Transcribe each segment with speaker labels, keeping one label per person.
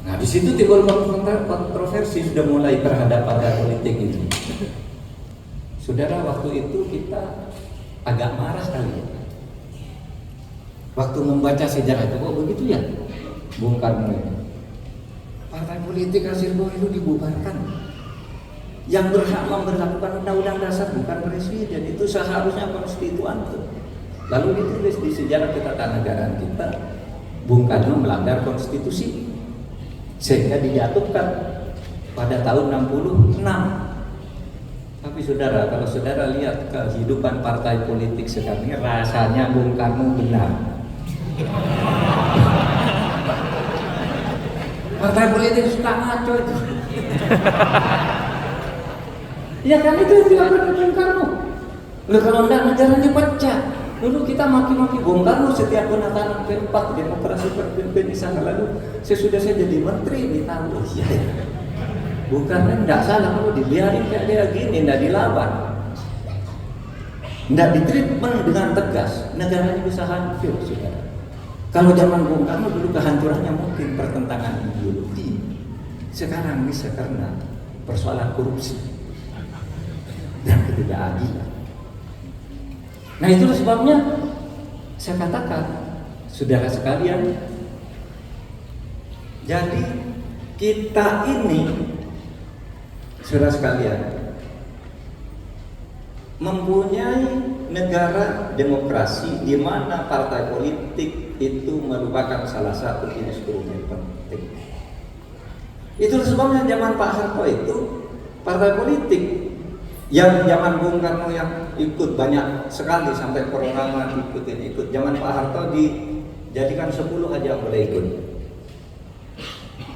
Speaker 1: Nah, di situ timbul kontroversi sudah mulai terhadap partai politik itu. Saudara, waktu itu kita agak marah sekali. Waktu membaca sejarah itu, kok begitu ya? Bung Karno itu. Partai politik hasil pemilu dibubarkan. Yang berhak memberlakukan undang-undang dasar bukan presiden, itu seharusnya konstituan. Lalu ditulis di sejarah ketatanegaraan kita, Bung Karno melanggar konstitusi sehingga dijatuhkan pada tahun 66. Tapi saudara, kalau saudara lihat kehidupan partai politik sekarang ini, rasanya Bung Karno benar. Partai politik suka ngaco itu. Ya kan, itu yang dilakukan Bung Karno. Loh, kalau enggak negaranya pecah. Dulu kita maki-maki Bung Karno setiap penatanan ke-4 demokrasi terpimpin di sana. Lalu sesudah saya jadi menteri ditahu, oh iya ya, Bung Karno enggak salah kalau dibiarin kayak dia gini, enggak dilawan, enggak ditreatment dengan tegas, negaranya bisa hancur, saudara. Kalau zaman Bung Karno dulu kehancurannya mungkin pertentangan ideologi, sekarang bisa karena persoalan korupsi dan ketidakadilan. Nah, itulah sebabnya saya katakan, saudara sekalian, jadi kita ini, saudara sekalian, mempunyai negara demokrasi di mana partai politik itu merupakan salah satu instrumen penting. Itulah sebabnya zaman Pak Harto itu partai politik yang zaman Bung Karno yang ikut banyak sekali sampai perorangan ikut. Zaman Pak Harto dijadikan 10 aja boleh ikut.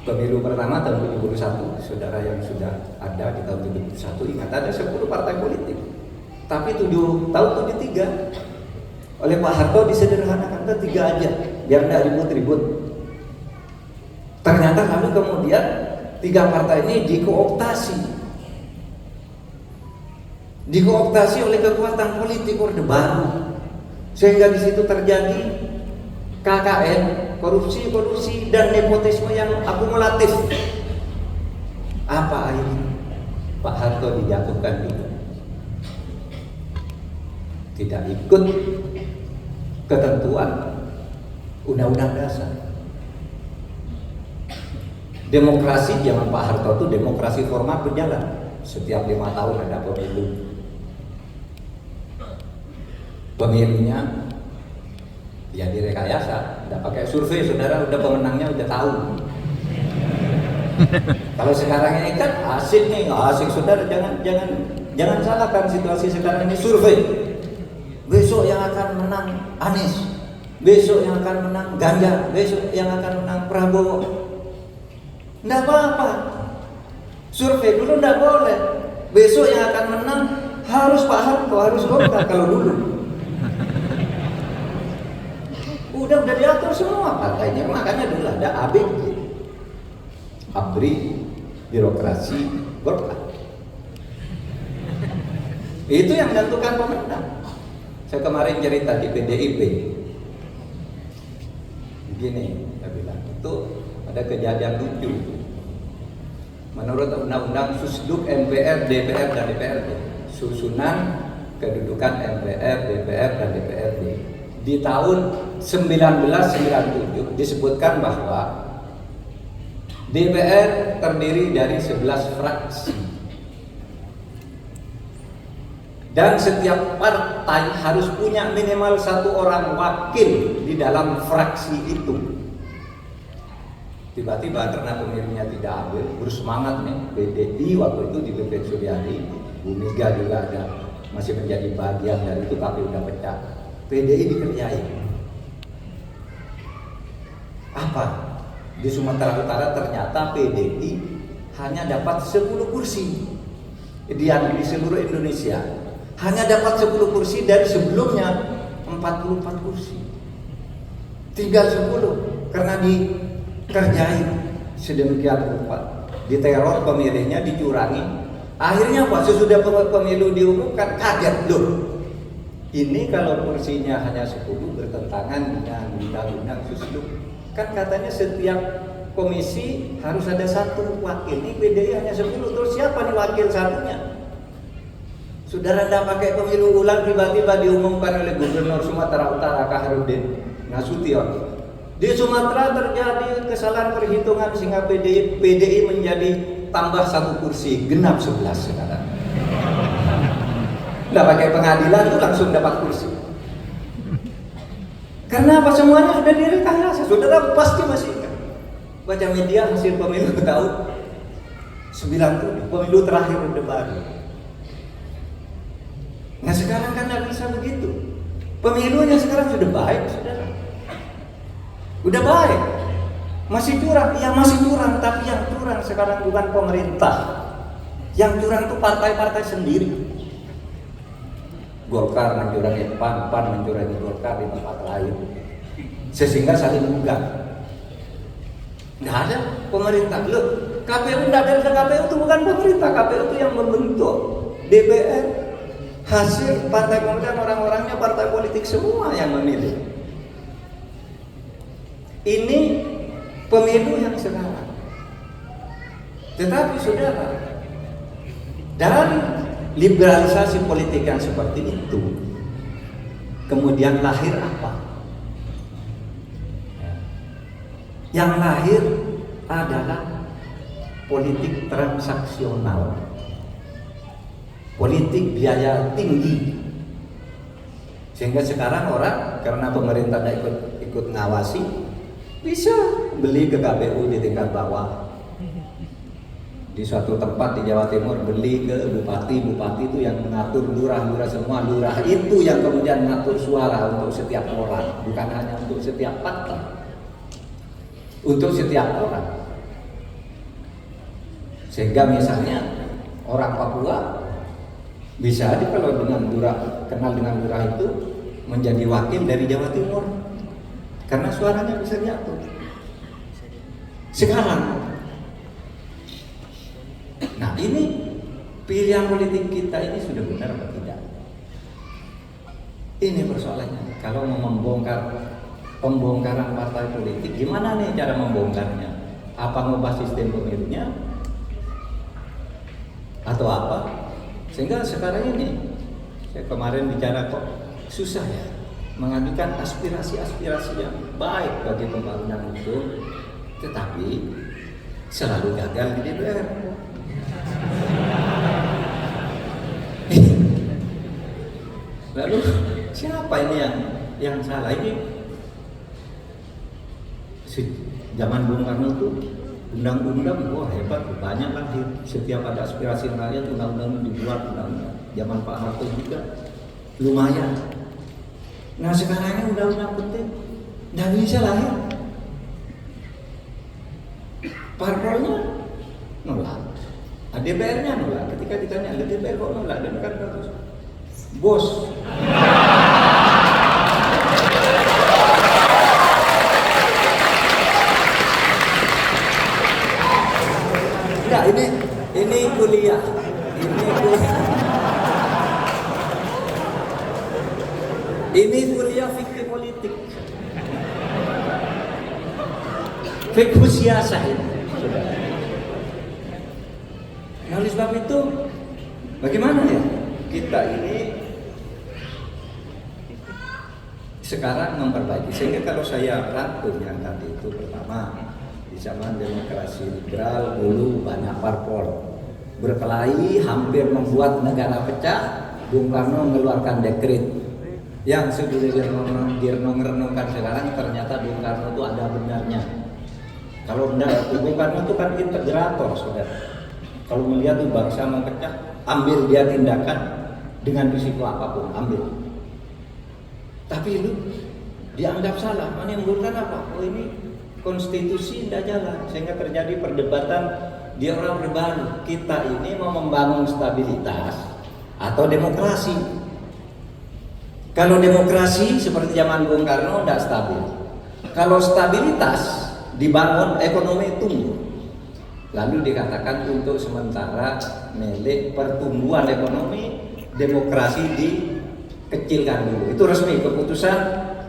Speaker 1: Pemilu pertama tahun 71, saudara yang sudah ada di tahun 71 ingat ada 10 partai politik. Tapi tahun 73 oleh Pak Harto disederhanakan ke 3 aja biar tidak ribut-ribut. Ternyata lalu kemudian 3 partai ini dikooptasi oleh kekuatan politik Orde Baru, sehingga di situ terjadi KKN, korupsi dan nepotisme yang akumulatif. Apa akhirnya? Pak Harto dijatuhkan juga, tidak ikut ketentuan undang-undang dasar. Demokrasi zaman Pak Harto itu demokrasi formal berjalan, setiap 5 tahun ada pemilu. Pemilunya ya direkayasa, tidak pakai survei, saudara, udah pemenangnya udah tahu. Kalau sekarang ini kan asik nih, asik, saudara, jangan salahkan situasi sekarang ini survei. Besok yang akan menang Anies, besok yang akan menang Ganjar, besok yang akan menang Prabowo. Tidak apa-apa, survei dulu tidak boleh. Besok yang akan menang harus Pak Harto, harus Golkar kalau dulu. Udah diatur semua partainya, makanya dulu ada ABG, ABRI, birokrasi Golkar. Itu yang menentukan pemenang. Saya kemarin cerita di PDIP, begini, saya bilang itu ada kejadian lucu. Menurut Undang-Undang Susduk MPR, DPR dan DPRD, susunan kedudukan MPR, DPR dan DPRD di tahun 1997 disebutkan bahwa DPR terdiri dari 11 fraksi dan setiap partai harus punya minimal 1 orang wakil di dalam fraksi itu. Tiba-tiba karena pemilunya tidak adil, bersemangat nih PDI waktu itu di BP Suryadi, Bu Mega juga ada, masih menjadi bagian dari itu tapi udah pecah. PDI dikerjain. Apa? Di Sumatera Utara ternyata PDI hanya dapat 10 kursi. Di seluruh Indonesia hanya dapat 10 kursi dari sebelumnya 44 kursi. Tinggal 10 karena dikerjain sedemikian rupa. Diteror pemilihnya, dicurangi. Akhirnya apa? Sesudah pemilu diumumkan, kaget loh. Ini kalau kursinya hanya 10 bertentangan dengan undang-undang Suslu. Kan katanya setiap komisi harus ada satu wakil. Ini PDI hanya 10, terus siapa nih wakil satunya? Saudara tidak pakai pemilu ulang, tiba-tiba diumumkan oleh Gubernur Sumatera Utara Kaharudin Nasution. Di Sumatera terjadi kesalahan perhitungan sehingga PDI menjadi tambah 1 kursi, genap 11 sekarang. Tidak pakai pengadilan itu langsung dapat kursi. Karena apa? Semuanya sudah direkayasa. Saudara pasti masih ingat. Baca media hasil pemilu tahun 90, pemilu terakhir Orde Baru. Nah sekarang kan tidak bisa begitu. Pemilunya sekarang sudah baik, saudara. Udah baik. Masih curang, ya masih curang. Tapi yang curang sekarang bukan pemerintah. Yang curang itu partai-partai sendiri. Golkar mencurangi PAN, PAN mencurangi Golkar di tempat lain, sehingga saling mengganggu. Nggak ada pemerintah. Loh, KPU nggak ada. KPU itu bukan pemerintah. KPU itu yang membentuk DPR. Hasil partai pemerintah, orang-orangnya partai politik semua yang memilih. Ini pemilu yang sekarang. Tetapi saudara, dan liberalisasi politik yang seperti itu, kemudian lahir apa? Yang lahir adalah politik transaksional, politik biaya tinggi, sehingga sekarang orang karena pemerintah tidak ikut ngawasi bisa beli ke KPU di tingkat bawah. Di suatu tempat di Jawa Timur beli ke bupati itu yang mengatur, lurah semua, lurah itu yang kemudian mengatur suara untuk setiap orang, bukan hanya untuk setiap partai, untuk setiap orang. Sehingga misalnya orang Papua bisa aja kalau dengan lurah, kenal dengan lurah itu menjadi wakil dari Jawa Timur karena suaranya bisa diatur. Sekarang nah ini pilihan politik kita ini sudah benar atau tidak? Ini persoalannya. Kalau mau pembongkaran partai politik, gimana nih cara membongkarnya? Apa ngubah sistem pemilunya? Atau apa? Sehingga sekarang ini, saya kemarin bicara kok susah ya mengajukan aspirasi-aspirasi yang baik bagi pembangunan itu, tetapi selalu gagal di DPR. Lalu siapa ini yang salah? Ini zaman Bung Karno itu undang-undang, wah hebat, banyak lahir. Setiap ada aspirasi rakyat, undang-undang dibuat, undang-undang. Zaman Pak Harto juga lumayan. Nah sekarang ini undang-undang penting, nggak bisa lahir. Parpolnya nolak, DPR-nya nolak. Ketika ditanya, DPR kok nolak? Dan kan bagus, bos. Enggak, ini kuliah. Ini kuliah fikih politik. Fikih siasah ini. Nah, oleh sebab itu, bagaimana ya kita ini sekarang memperbaiki? Sehingga kalau saya rangkum yang tadi itu, pertama, di zaman demokrasi liberal dulu banyak parpol berkelahi, hampir membuat negara pecah. Bung Karno mengeluarkan dekret yang sebelum direnung-renungkan sekarang, ternyata Bung Karno itu ada benarnya. Kalau benar, Bung Karno itu kan integrator, saudara. Kalau melihat tuh bangsa mau pecah, ambil dia tindakan dengan risiko apapun, ambil. Tapi itu dianggap salah, menimbulkan apa? Oh ini konstitusi tidak jalan, sehingga terjadi perdebatan di orang baru. Kita ini mau membangun stabilitas atau demokrasi? Kalau demokrasi seperti zaman Bung Karno tidak stabil. Kalau stabilitas dibangun, ekonomi tumbuh. Lalu dikatakan untuk sementara milik pertumbuhan ekonomi, demokrasi dikecilkan dulu. Itu resmi keputusan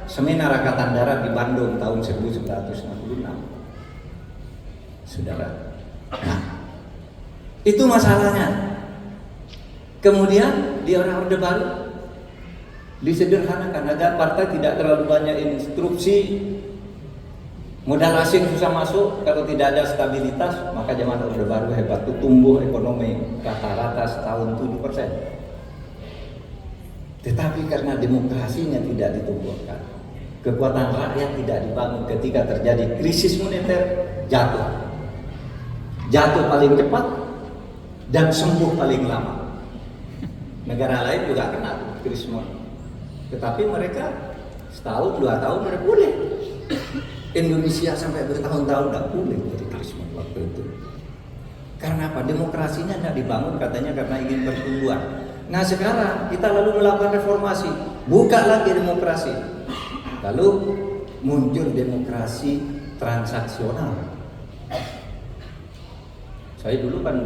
Speaker 1: Seminar Angkatan Darat di Bandung tahun 1966. Saudara. Nah, itu masalahnya. Kemudian di era Orde Baru disederhanakan agar partai tidak terlalu banyak instruksi, modal asing susah masuk, kalau tidak ada stabilitas, maka zaman Orde Baru hebat, itu tumbuh ekonomi rata-rata setahun 7%. Tetapi karena demokrasinya tidak ditumbuhkan, kekuatan rakyat tidak dibangun, ketika terjadi krisis moneter, jatuh paling cepat dan sembuh paling lama. Negara lain juga kena krisis moneter, tetapi mereka setahun 2 tahun mereka pulih. Indonesia sampai bertahun-tahun tidak pulih dari krisis moneter waktu itu. Karena apa? Demokrasinya tidak dibangun, katanya karena ingin pertumbuhan. Nah sekarang kita lalu melakukan reformasi, buka lagi demokrasi, lalu muncul demokrasi transaksional. Saya dulu kan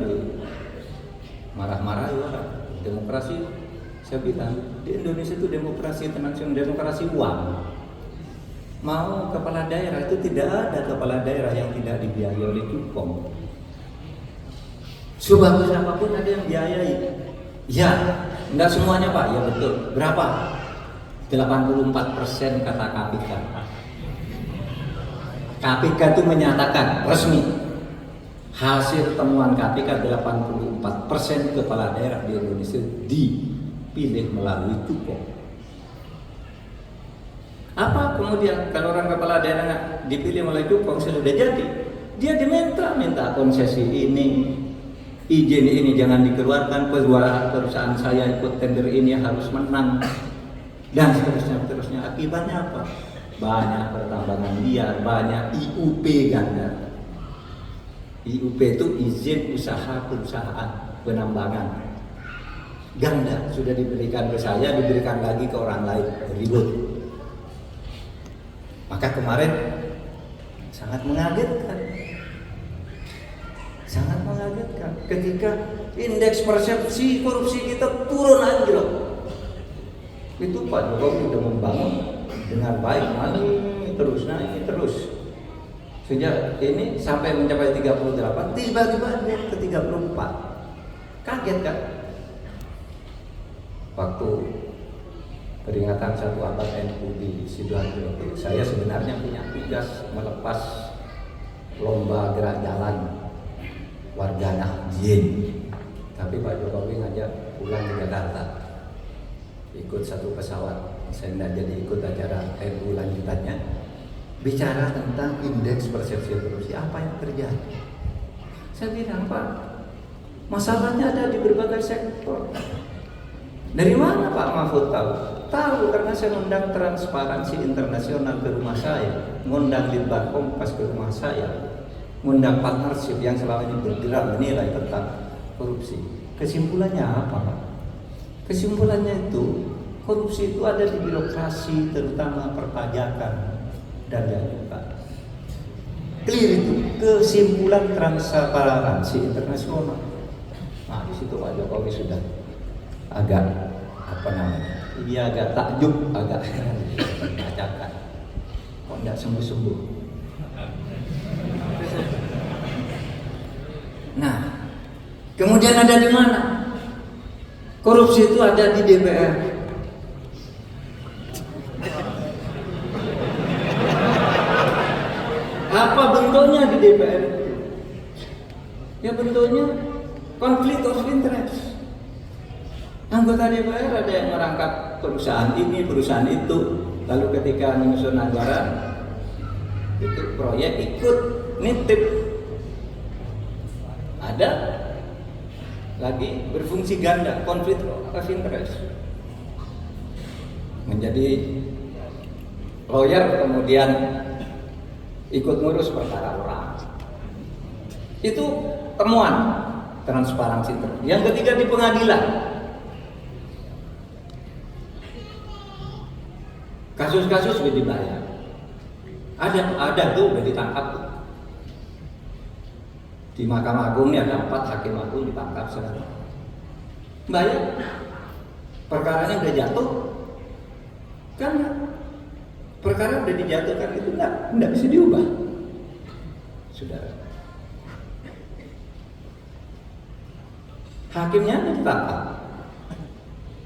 Speaker 1: marah-marah ya orang demokrasi. Saya bilang di Indonesia itu demokrasi transaksional, demokrasi uang. Mau kepala daerah itu tidak ada kepala daerah yang tidak dibiayai oleh cupong. Sebagus apapun ada yang biayai. Ya, enggak semuanya Pak, ya betul. Berapa? 84% kata KPK. KPK itu menyatakan resmi, hasil temuan KPK 84% kepala daerah di Indonesia dipilih melalui cupong. Apa kemudian kalau orang kepala daerah dipilih melalui cupong sudah jadi, dia minta konsesi ini, izin ini jangan dikeluarkan, perusahaan saya ikut tender ini harus menang, dan seterusnya. Akibatnya apa? Banyak pertambangan liar, banyak IUP ganda. IUP itu izin usaha perusahaan penambangan ganda, sudah diberikan ke saya, diberikan lagi ke orang lain, ribut. Maka kemarin sangat mengagetkan ketika indeks persepsi korupsi kita turun anjlok. Itu Pak Jokowi sudah membangun dengan baik, naik terus. Sejak ini sampai mencapai 38, tiba-tiba dia ke 34. Kaget kan? Waktu peringatan 1 abad NU di Sidoarjo, saya sebenarnya punya tugas melepas lomba gerak jalan warga Nahdien, tapi Pak Jokowi ngajak pulang ke Jakarta, ikut satu pesawat. Saya tidak jadi ikut acara NU lanjutannya, bicara tentang indeks persepsi korupsi. Apa yang terjadi? Saya bilang, Pak, masalahnya ada di berbagai sektor. Dari mana Pak Mahfud tahu? Tahu karena saya mengundang Transparansi Internasional ke rumah saya, mengundang Litbang Kompas ke rumah saya, mengundang partnership yang selama ini bergerak menilai tentang korupsi. Kesimpulannya apa Pak? Kesimpulannya itu korupsi itu ada di birokrasi, terutama perpajakan dan biaya. Clear itu kesimpulan Transparansi Internasional. Nah di situ Pak Jokowi sudah agak dia agak takjub, agak bacakan. Kok tidak sembuh-sembuh? Nah, kemudian ada di mana? Korupsi itu ada di DPR. Apa bentuknya di DPR itu? Ya bentuknya konflik of interest. Anggota DPR ada yang merangkap perusahaan ini, perusahaan itu, lalu ketika menyusun anggaran, itu proyek ikut nitip. Ada lagi berfungsi ganda, konflik of interest. Menjadi lawyer kemudian ikut ngurus perkara orang. Itu temuan Transparansi Internasional. Yang ketiga di pengadilan. Kasus-kasus sudah dibayar. Ada tuh udah ditangkap tuh. Di Mahkamah Agung ini ada 4 hakim agung ditangkap sekarang. Bayar. Perkaranya udah jatuh. Kan Perkara udah dijatuhkan itu enggak bisa diubah. Saudara. Hakimnya ditangkap.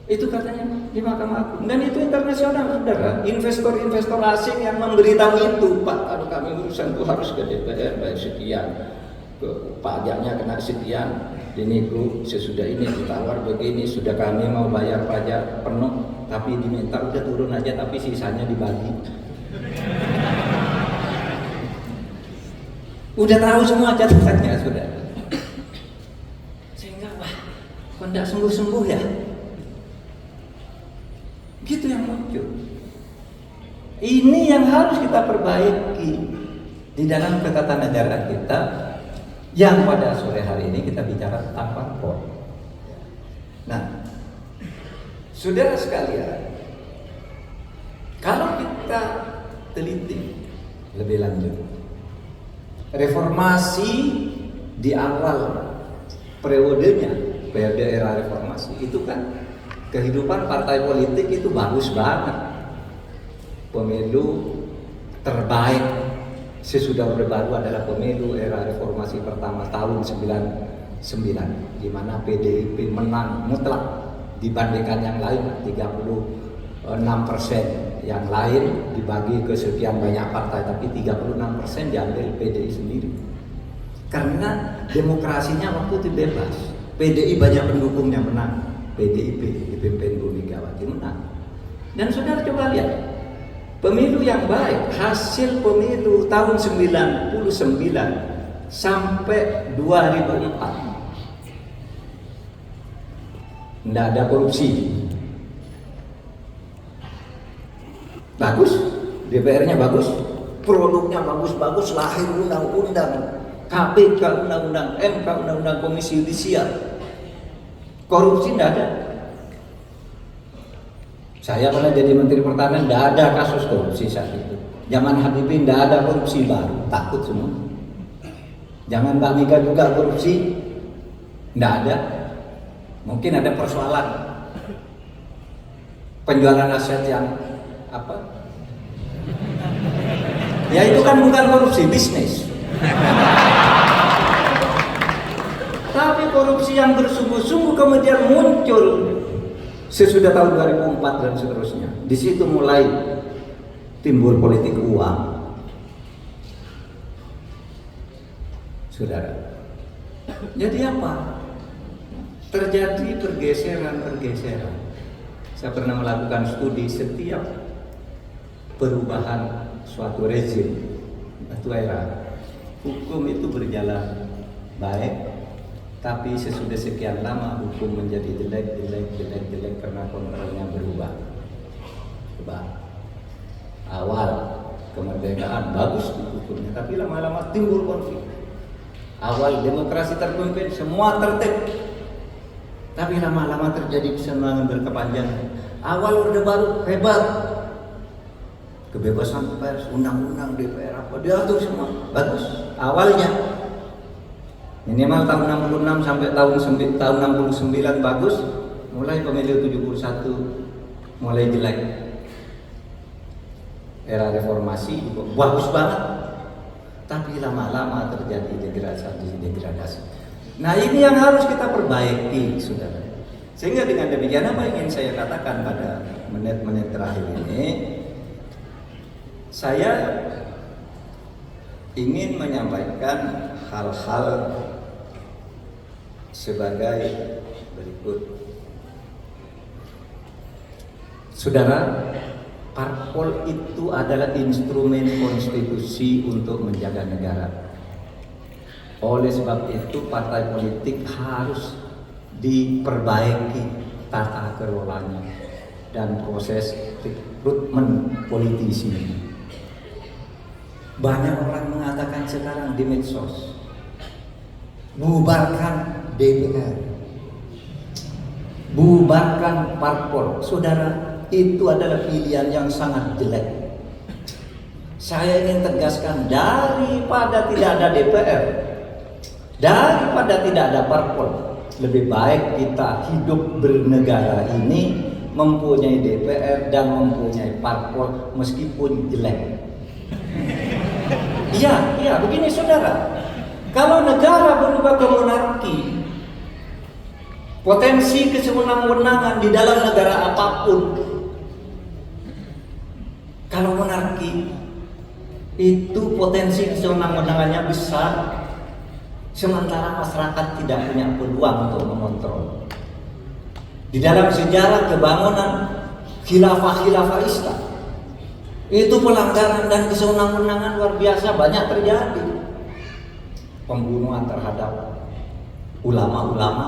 Speaker 1: Itu katanya di Mahkamah Agung. Dan itu internasional, saudara. Investor-investor asing yang memberitahu itu, Pak, kalau kami urusan itu harus ke DPR bayar sekian, ke pajaknya kena sekian. Ini Bu, sesudah ini ditawar begini, sudah kami mau bayar pajak penuh, tapi diminta udah turun aja, tapi sisanya dibagi. Udah tahu semua catatannya, saudara. Sehingga wah, kok enggak sembuh-sembuh ya? Gitu yang muncul. Ini yang harus kita perbaiki di dalam ketatanegaraan kita, yang pada sore hari ini kita bicara tentang parpol. Nah, saudara sekalian, kalau kita teliti lebih lanjut, reformasi di awal periodenya, periode era reformasi itu kan kehidupan partai politik itu bagus banget. Pemilu terbaik sesudah Orde Baru adalah pemilu era reformasi pertama tahun 99, di mana PDIP menang mutlak dibandingkan yang lain 36%, yang lain dibagi ke sekian banyak partai, tapi 36% diambil PDI sendiri. Karena demokrasinya waktu itu bebas. PDI banyak pendukungnya menang, PDIP dipimpin Bu Megawati menang. Dan saudara coba lihat pemilu yang baik, hasil pemilu tahun 99 sampai 2004 tidak ada korupsi. Bagus, DPR-nya bagus, produknya bagus-bagus, lahir undang-undang, KPK undang-undang, MK undang-undang, Komisi Yudisial. Korupsi tidak ada. Saya pernah jadi Menteri Pertahanan, tidak ada kasus korupsi saat itu. Zaman Habibie tidak ada korupsi baru, takut semua. Zaman Mbak Mega juga korupsi, tidak ada. Mungkin ada persoalan penjualan aset yang apa? Ya itu kan bukan korupsi, bisnis. Tapi korupsi yang bersungguh-sungguh kemudian muncul sesudah tahun 2004 dan seterusnya. Di situ mulai timbul politik uang. Saudara. Jadi apa? Terjadi pergeseran. Saya pernah melakukan studi setiap perubahan suatu rezim, suatu era. Hukum itu berjalan baik, tapi sesudah sekian lama hukum menjadi jelek karena kontrolnya berubah. Coba awal kemerdekaan bagus hukumnya, tapi lama-lama timbul konflik. Awal demokrasi terpimpin, semua tertib, tapi lama-lama terjadi kesenangan berkepanjangan. Awal Orde Baru hebat, kebebasan pers, undang-undang DPR apa diatur semua bagus awalnya. Minimal tahun 66 sampai tahun 69 bagus, mulai pemilu 71 mulai jelek. Era reformasi bagus banget, tapi lama-lama terjadi degradasi. Nah ini yang harus kita perbaiki, saudara. Sehingga dengan demikian apa yang ingin saya katakan pada menit-menit terakhir ini, saya ingin menyampaikan hal-hal sebagai berikut. Saudara, parpol itu adalah instrumen konstitusi untuk menjaga negara. Oleh sebab itu partai politik harus diperbaiki tata kelolanya dan proses rekrutmen politisi. Banyak orang mengatakan sekarang di medsos, bubarkan DPR, bubarkan parpol. Saudara, itu adalah pilihan yang sangat jelek. Saya ingin tegaskan, daripada tidak ada DPR, daripada tidak ada parpol, lebih baik kita hidup bernegara ini mempunyai DPR dan mempunyai parpol meskipun jelek. Iya, begini saudara. Kalau negara berubah ke monarki, potensi kesewenang-wenangan di dalam negara apapun, kalau monarki itu potensi kesewenang-wenangannya besar, sementara masyarakat tidak punya peluang untuk mengontrol. Di dalam sejarah kebangunan khilafah Islam, itu pelanggaran dan kesewenang-wenangan luar biasa banyak terjadi. Pembunuhan terhadap ulama-ulama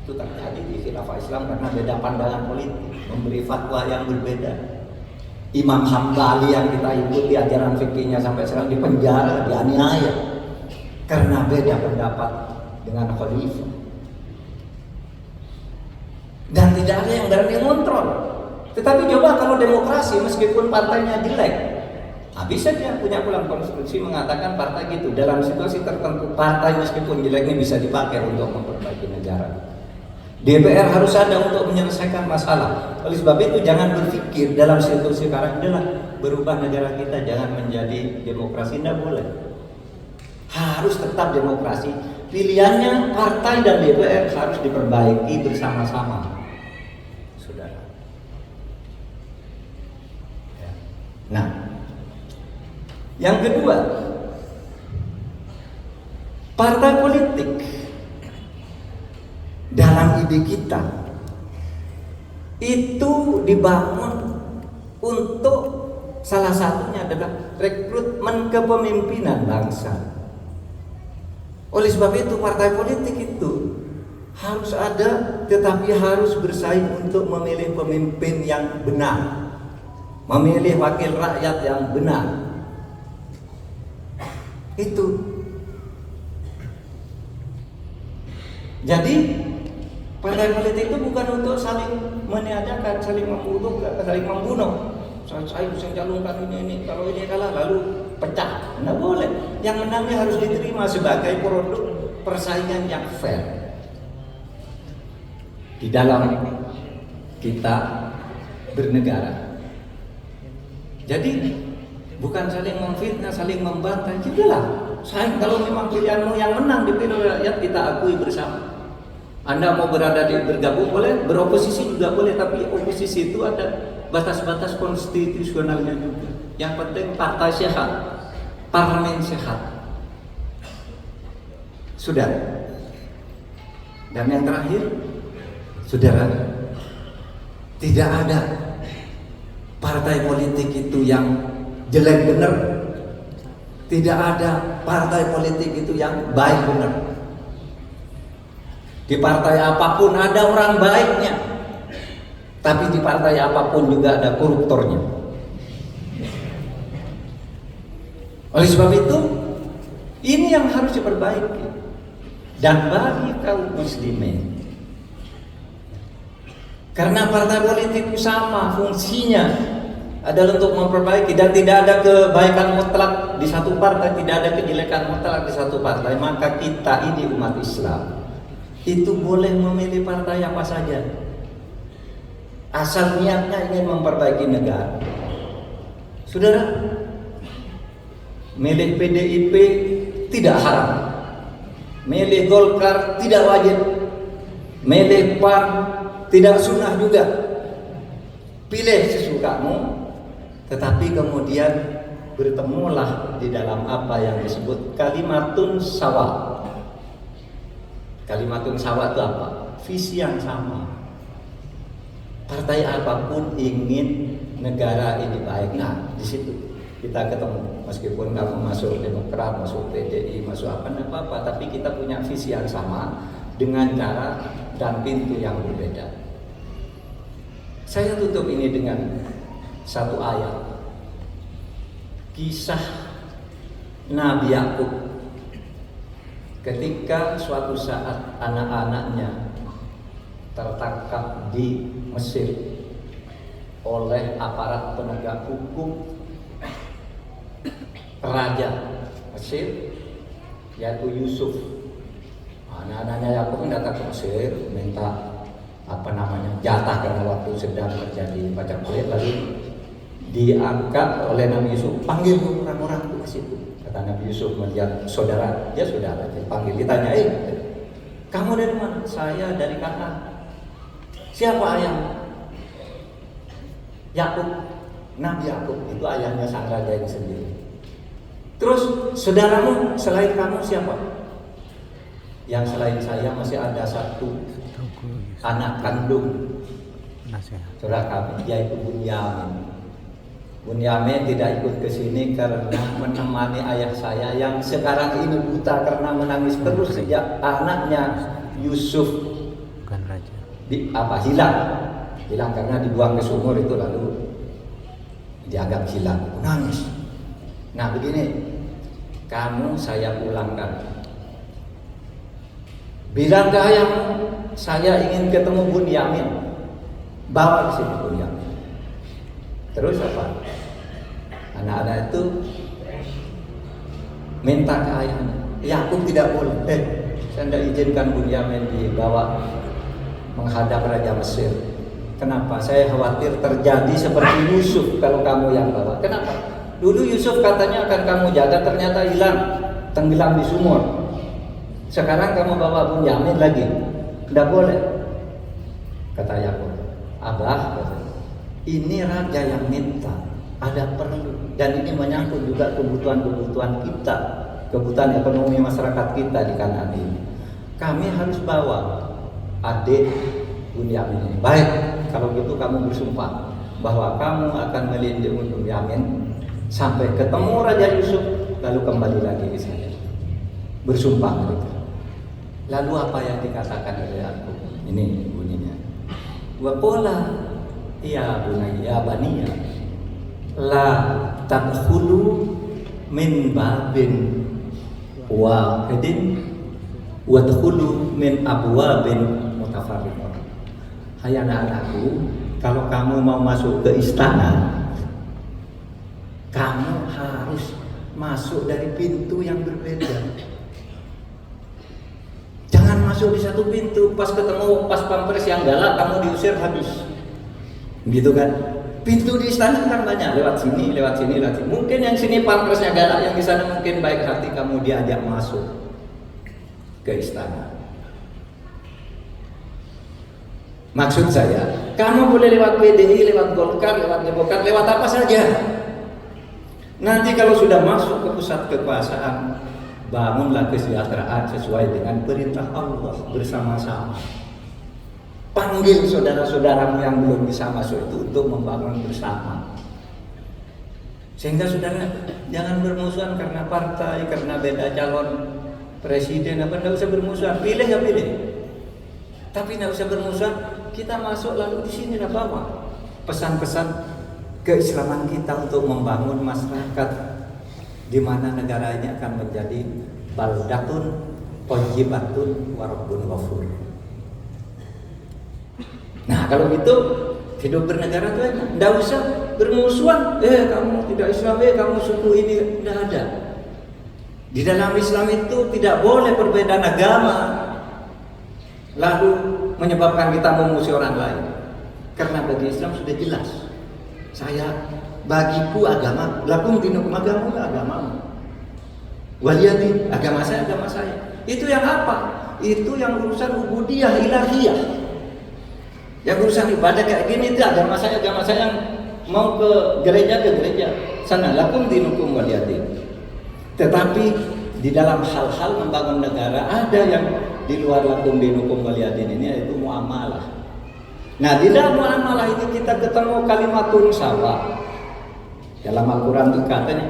Speaker 1: itu terjadi di khilafah Islam karena beda pandangan politik, memberi fatwa yang berbeda. Imam Hambali yang kita ikuti ajaran fikihnya sampai sekarang dipenjara, dianiaya karena beda pendapat dengan khalifah. Dan tidak ada yang berani mengontrol. Tetapi coba kalau demokrasi meskipun partainya jelek, bisa dia punya pulang konstitusi mengatakan partai gitu. Dalam situasi tertentu partai meskipun jelek ini bisa dipakai untuk memperbaiki negara. DPR harus ada untuk menyelesaikan masalah. Oleh sebab itu jangan berpikir dalam situasi sekarang adalah berubah negara kita jangan menjadi demokrasi, tidak boleh. Harus tetap demokrasi. Pilihannya partai dan DPR harus diperbaiki bersama-sama. Saudara. Nah, yang kedua, partai politik dalam ide kita itu dibangun untuk salah satunya adalah rekrutmen kepemimpinan bangsa. Oleh sebab itu partai politik itu harus ada, tetapi harus bersaing untuk memilih pemimpin yang benar, memilih wakil rakyat yang benar. Itu. Jadi partai politik itu bukan untuk saling meniadakan, saling membunuh. Saya bisa calonkan ini, kalau ini kalah lalu pecah. Tidak boleh. Yang menangnya harus diterima sebagai produk persaingan yang fair. Di dalam kita bernegara. Jadi bukan saling memfitnah, saling membantah. Sudahlah, kalau memang pilihanmu yang menang dipilih rakyat, kita akui bersama. Anda mau bergabung boleh, beroposisi juga boleh, tapi oposisi itu ada batas-batas konstitusionalnya juga. Yang penting partai sehat, parlemen sehat. Saudara. Dan yang terakhir, saudara, tidak ada partai politik itu yang jelek benar. Tidak ada partai politik itu yang baik benar. Di partai apapun ada orang baiknya, tapi di partai apapun juga ada koruptornya. Oleh sebab itu, ini yang harus diperbaiki. Dan bagi kaum muslimin, karena partai politik itu sama fungsinya adalah untuk memperbaiki, dan tidak ada kebaikan mutlak di satu partai, tidak ada kejelekan mutlak di satu partai, maka kita ini umat Islam itu boleh memilih partai apa saja asal niatnya ingin memperbaiki negara. Saudara, milih PDIP tidak haram, milih Golkar tidak wajib, milih PAN tidak sunnah juga. Pilih sesukamu, tetapi kemudian bertemulah di dalam apa yang disebut kalimatun sawa. Kalimatun sawa itu apa? Visi yang sama. Partai apapun ingin negara ini baik. Nah, di situ kita ketemu. Meskipun kamu masuk Demokrat, masuk PDI, masuk apa-apa, tapi kita punya visi yang sama dengan cara dan pintu yang berbeda. Saya tutup ini dengan satu ayat. Kisah Nabi Yakub ketika suatu saat anak-anaknya tertangkap di Mesir oleh aparat penegak hukum Raja Mesir, yaitu Yusuf. Anak-anaknya Yakub datang ke Mesir minta jatah karena waktu sedang terjadi pacak kulit, lalu diangkat oleh Nabi Yusuf, panggil orang-orang itu ke situ. Kata Nabi Yusuf melihat saudara, dia saudara, dipanggil, ditanya, kamu dari mana? Saya dari Kanaan. Siapa ayah? Yakub, Nabi Yakub, itu ayahnya sang raja yang sendiri. Terus saudaramu selain kamu siapa? Yang selain saya masih ada satu anak kandung saudara kami, yaitu Bunyamin. Bunyamin tidak ikut ke sini karena menemani ayah saya yang sekarang ini buta karena menangis terus sejak anaknya Yusuf hilang karena dibuang ke sumur itu, lalu dianggap hilang, nangis. Nah begini, kamu saya pulangkan, bilang ke ayahmu saya ingin ketemu Bunyamin, bawa ke sini Bunyamin. Terus apa? Anak-anak itu minta ke ayahnya, Yakub tidak boleh, saya tidak izinkan Bunyamin dibawa menghadap Raja Mesir. Kenapa? Saya khawatir terjadi seperti Yusuf kalau kamu yang bawa. Kenapa? Dulu Yusuf katanya akan kamu jaga, ternyata hilang, tenggelam di sumur. Sekarang kamu bawa Bunyamin lagi, tidak boleh. Kata Yakub, Abah, ini raja yang minta, ada perlu, dan ini menyangkut juga kebutuhan-kebutuhan kita, kebutuhan ekonomi masyarakat kita di Kanaan ini. Kami harus bawa adik Bunyamin ini. Baik, kalau gitu kamu bersumpah bahwa kamu akan melindungi Bunyamin sampai ketemu Raja Yusuf, lalu kembali lagi ke saya. Bersumpah mereka. Lalu apa yang dikatakan oleh aku? Ini bunyinya. Wa qala ya bunayya baniya la tadkhulu min babin wahidin wa tadkhulu min abwabin mutafarriqah. Hai anak-anakku, kalau kamu mau masuk ke istana, kamu harus masuk dari pintu yang berbeda. Jangan masuk di satu pintu, pas ketemu pas pampres yang galak kamu diusir habis. Gitu kan? Pintu di istana kan banyak, lewat sini, lewat sini, lewat sini. Mungkin yang sini pampresnya galak, yang di sana mungkin baik hati, kamu diajak masuk ke istana. Maksud saya, kamu boleh lewat PDI, lewat Golkar, lewat Demokrat, lewat apa saja. Nanti kalau sudah masuk ke pusat kekuasaan, bangunlah kesejahteraan sesuai dengan perintah Allah bersama-sama. Panggil saudara-saudaramu yang belum bisa masuk itu untuk membangun bersama. Sehingga saudara jangan bermusuhan karena partai, karena beda calon presiden, apa, tidak usah bermusuhan. Pilih ya pilih. Tapi tidak usah bermusuhan. Kita masuk lalu di sini lah bawa pesan-pesan keislaman kita untuk membangun masyarakat di mana negara ini akan menjadi baldatun thayyibatun wa rabbun ghafur. Nah, kalau gitu hidup bernegara itu enak. Tidak usah bermusuhan. Kamu tidak Islam, kamu suku ini, tidak ada. Di dalam Islam itu tidak boleh perbedaan agama lalu menyebabkan kita memusuhi orang lain. Karena bagi Islam sudah jelas. Bagiku agama, lakum dinukum, agamamu. Waliyadin, agama saya, agama saya. Itu yang apa? Itu yang urusan ubudiyah ilahiyah. Yang urusan ibadah kayak gini itu agama saya yang mau ke gereja sana, lakum dinukum waliyadin. Tetapi di dalam hal-hal membangun negara ada yang di luar lakum dinukum waliyadin ini, yaitu muamalah. Nah, di dalam muamalah ini kita ketemu kalimatun sawa. Dalam Al-Quran itu katanya,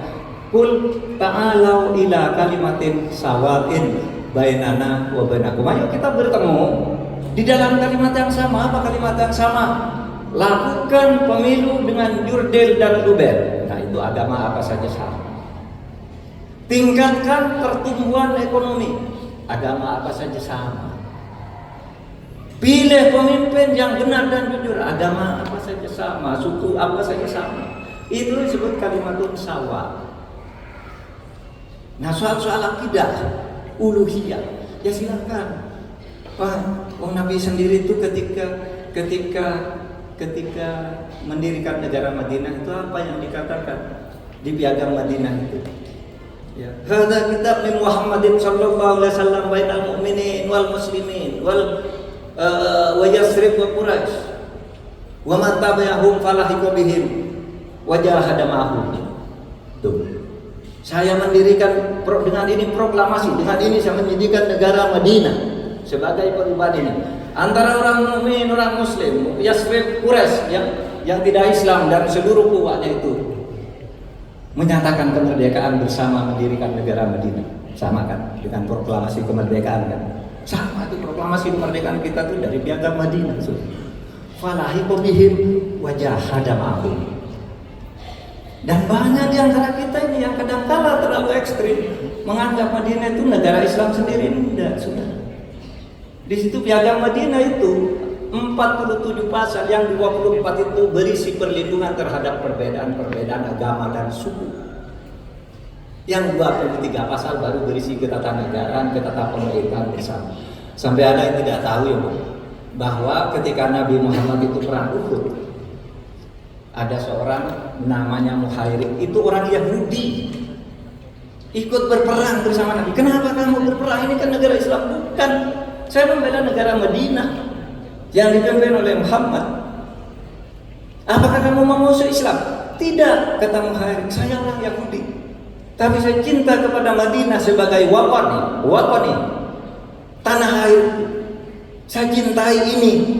Speaker 1: Kul ta'alau ila kalimatin sawain bainana wa bainakum. Ayo kita bertemu di dalam kalimat yang sama. Apa kalimat yang sama? Lakukan pemilu dengan jurdil dan luber. Nah, itu agama apa saja sama. Tingkatkan pertumbuhan ekonomi. Agama apa saja sama. Pilih pemimpin yang benar dan jujur. Agama apa saja sama. Suku apa saja sama. Itu disebut kalimatun sawa. Nah, soal akidah uluhiyah, ya silakan. Pak, Oh, Nabi sendiri itu ketika mendirikan negara Madinah itu apa yang dikatakan di piagam Madinah itu? Ya. Hadza kitab min Muhammadin sallallahu alaihi wasallam bainal mu'minin wal muslimin wa Yasrib wa Quraisy. Wa man tabi'ahum falahiqa bihim wa jahada ma'hum. Tuh. Saya mendirikan dengan ini proklamasi, dengan ini saya mendirikan negara Madinah sebagai perubahan ini antara orang mukmin, orang muslim, Yasrib, Quraisy yang tidak Islam dan seluruh kuwanya itu menyatakan kemerdekaan bersama mendirikan negara Madinah. Sama kan dengan proklamasi kemerdekaan kan? Sama itu proklamasi kemerdekaan kita tuh dari piagam Madinah. Falahiqa bihim wa jahada ma'hum. Dan banyak di antara kita ini yang kadang-kala terlalu ekstrim menganggap Madinah itu negara Islam sendiri. Tidak, sudah. Di situ piagam Madinah itu 47 pasal, yang 24 itu berisi perlindungan terhadap perbedaan agama dan suku. Yang 23 pasal baru berisi ketatanegaraan, ketatanegaraan bersama. Sampai ada yang tidak tahu ya, bahwa ketika Nabi Muhammad itu perang Uhud, ada seorang namanya Muhairik, itu orang Yahudi, ikut berperang bersama Nabi. Kenapa kamu berperang? Ini kan negara Islam. Bukan, saya membela negara Madinah yang dipimpin oleh Muhammad. Apakah kamu mau masuk Islam? Tidak, kata Muhairik, saya orang Yahudi, tapi saya cinta kepada Madinah sebagai watani, tanah air. Saya cintai ini.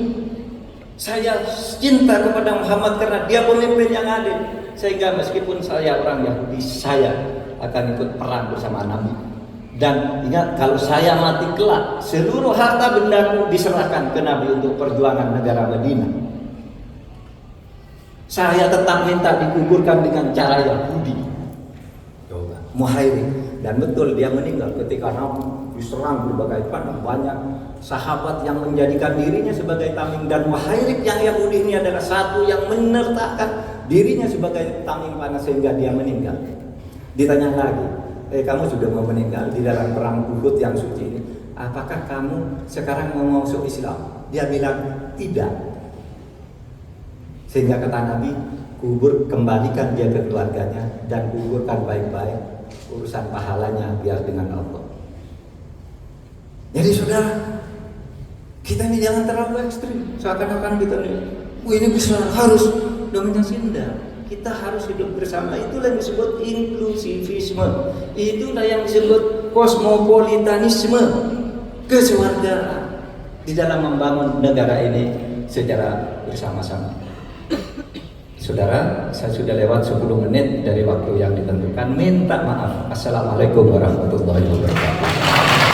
Speaker 1: Saya cinta kepada Muhammad karena dia pemimpin yang adil. Sehingga meskipun saya orang Yahudi, saya akan ikut perang bersama Nabi. Dan ingat, kalau saya mati kelak, seluruh harta bendaku diserahkan ke Nabi untuk perjuangan negara Madinah. Saya tetap minta dikuburkan dengan cara Yahudi. Muhairik. Dan betul dia meninggal ketika Nabi diserang berbagai panah. Banyak sahabat yang menjadikan dirinya sebagai tameng, dan Muhairik yang Yahudi ini adalah satu yang menertakan dirinya sebagai tameng panah sehingga dia meninggal. Ditanya lagi, kamu sudah mau meninggal di dalam perang Uhud yang suci ini, apakah kamu sekarang mau masuk Islam? Dia bilang tidak. Sehingga kata Nabi, kembalikan dia ke keluarganya dan kuburkan baik-baik, urusan pahalanya biar dengan Allah. Jadi saudara, kita ini jangan terlalu ekstrim. Seakan-akan kita ini bisa harus dominasi. Enggak. Kita harus hidup bersama. Itulah yang disebut inklusivisme. Itulah yang disebut kosmopolitanisme, kesewargaan di dalam membangun negara ini secara bersama-sama. Saudara, saya sudah lewat 10 menit dari waktu yang ditentukan. Minta maaf. Assalamualaikum warahmatullahi wabarakatuh.